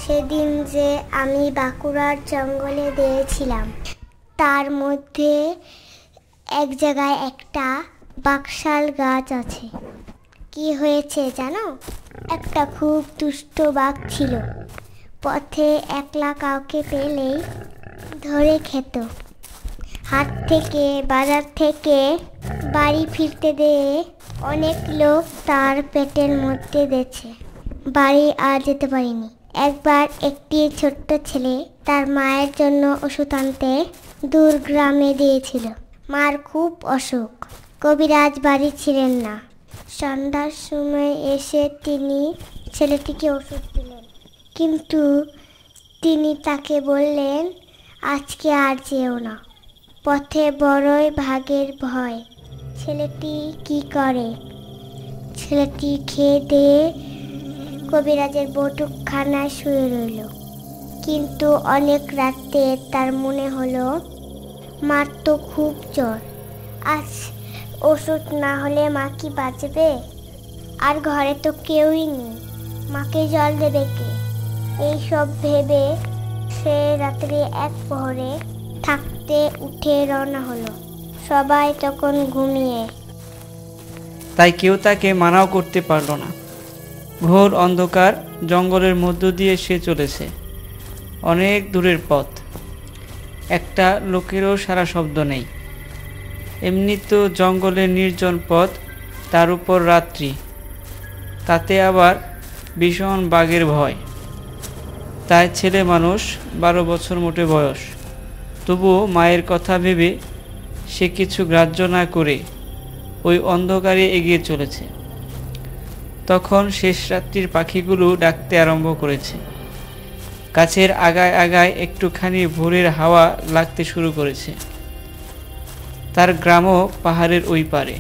সেদিন যে আমি বাঁকুড়ার জঙ্গলে গিয়েছিলাম, তার মধ্যে এক জায়গায় একটা বাকশাল গাছ আছে। কি হয়েছে জানো? একটা খুব দুষ্ট বাঘ ছিল। পথে একলা কাউকে পেলেই ধরে খেত। হাট থেকে, বাজার থেকে বাড়ি ফিরতে দিয়ে অনেক লোক তার পেটের মধ্যে দিয়েছে। বাড়ি আর যেতে পারিনি। একবার একটি ছোট্ট ছেলে তার মায়ের জন্য ওষুধ আনতে দূর গ্রামে দিয়েছিল। মার খুব অসুখ, কবিরাজ বাড়ি ছিলেন না। সন্ধ্যার সময় এসে তিনি ছেলেটিকে ওষুধ দিলেন, কিন্তু তিনি তাকে বললেন, আজকে আর যেও না, পথে বড়ই ভাগের ভয়। ছেলেটি কি করে? ছেলেটি খেয়ে দিয়ে কবিরাজের বৈঠকখানায় শুয়ে রইল। কিন্তু অনেক রাতে তার মনে হলো, মার তো খুব জ্বর, আজ ওষুধ না হলে মা কি বাঁচবে? আর ঘরে তো কেউই নেই, মাকে জল দেবে কে? এইসব ভেবে সে রাত্রে এক প্রহরে থাকতে উঠে রওনা হলো। সবাই তখন ঘুমিয়ে। তাই কেউ তাকে মানাও করতে পারল না। ঘোর অন্ধকার জঙ্গলের মধ্য দিয়ে সে চলেছে, অনেক দূরের পথ। একটা লোকেরও সারা শব্দ নেই। এমনি তো জঙ্গলের নির্জন পথ, তার উপর রাত্রি, তাতে আবার ভীষণ বাঘের ভয়। তাই ছেলে মানুষ, 12 বছর মোটে বয়স। তবুও মায়ের কথা ভেবে সে কিছু গ্রাহ্য না করে ওই অন্ধকারে এগিয়ে চলেছে। তখন শেষ রাত্রির পাখিগুলো ডাকতে আরম্ভ করেছে। গাছের আগায় আগায় একটুখানি ভোরের হাওয়া লাগতে শুরু করেছে। তার গ্রামও পাহাড়ের ওই পারে,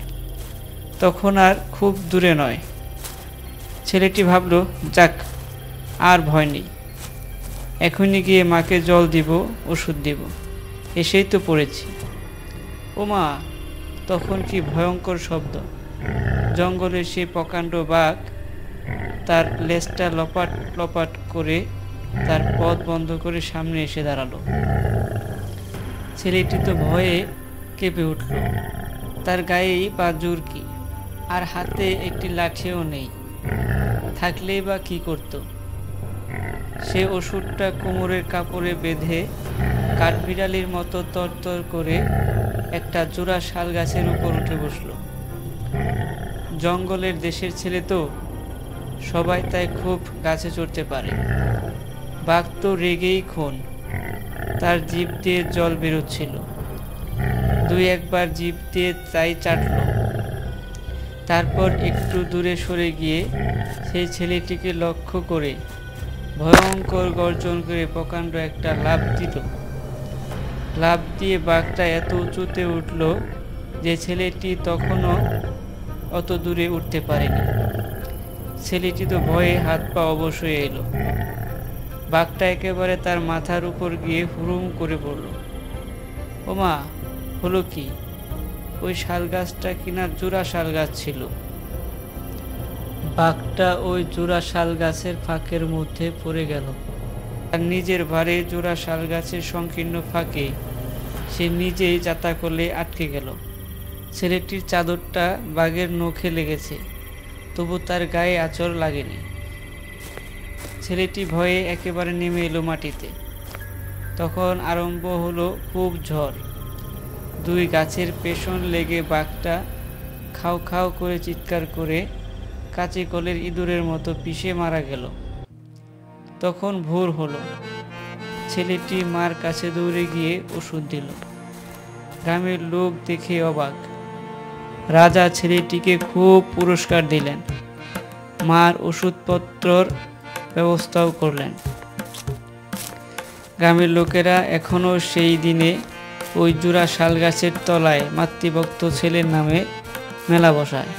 তখন আর খুব দূরে নয়। ছেলেটি ভাবল, যাক, আর ভয় নেই, এখনই গিয়ে মাকে জল দিব, ওষুধ দিব, এসেই তো পড়েছি। ও মা! তখন কি ভয়ঙ্কর শব্দ! জঙ্গলের সেই প্রকাণ্ড বাঘ তার লেজটা লপাট লপাট করে তার পথ বন্ধ করে সামনে এসে দাঁড়ালো। ছেলেটি তো ভয়ে কেঁপে উঠল। তার গায়েই বা জোর কি, আর হাতে একটি লাঠিও নেই, থাকলেই বা কি করত? সে ওষুধটা কোমরের কাপড়ে বেঁধে কাঠবিড়ালির মতো তরতর করে একটা জোড়া শাল গাছের উপর উঠে বসল। জঙ্গলের দেশের ছেলে তো, সবাই তাই খুব গাছে চড়তে পারে। বাঘ তো রেগেই খুন, তার জিভ দিয়ে জল বেরোচ্ছিল। দুই একবার জিভ দিয়ে তাই চাটল। তারপর একটু দূরে সরে গিয়ে সেই ছেলেটিকে লক্ষ্য করে ভয়ঙ্কর গর্জন করে প্রকাণ্ড একটা লাফ দিল। লাফ দিয়ে বাঘটা এত উঁচুতে উঠল যে ছেলেটি তখনও অত দূরে উঠতে পারেনি। ছেলেটি তো ভয়ে হাত পা অবশ হয়ে এলো। বাঘটা একেবারে তার মাথার উপর গিয়ে হুড়ুম করে পড়ল। ও মা! হলো কি? ওই শাল গাছটা কিনা জোড়া শাল গাছ ছিল। বাঘটা ওই জোড়া শাল গাছের ফাঁকের মধ্যে পড়ে গেল। আর নিজের ভারে জোড়া শাল গাছের সংকীর্ণ ফাঁকে সে নিজেই জাতাকলে আটকে গেল। ছেলেটির চাদরটা বাঘের নখে লেগেছে, তবু তার গায়ে আঁচড় লাগেনি। ছেলেটি ভয়ে একেবারে নেমে এলো মাটিতে। তখন আরম্ভ হলো খুব ঝড়। দুই গাছের পেছন লেগে বাঘটা খাও খাও করে চিৎকার করে কাঁচি কলের ইঁদুরের মতো পিষে মারা গেল। তখন ভোর হলো। ছেলেটি মার কাছে দৌড়ে গিয়ে ওষুধ দিল। গ্রামের লোক দেখে অবাক। রাজা ছেলেটিকে খুব পুরস্কার দিলেন, মার ওষুধপত্রর ব্যবস্থাও করলেন। গ্রামের লোকেরা এখনো সেই দিনে ওই জোড়া শাল গাছের তলায় মাতৃভক্ত ছেলের নামে মেলা বসায়।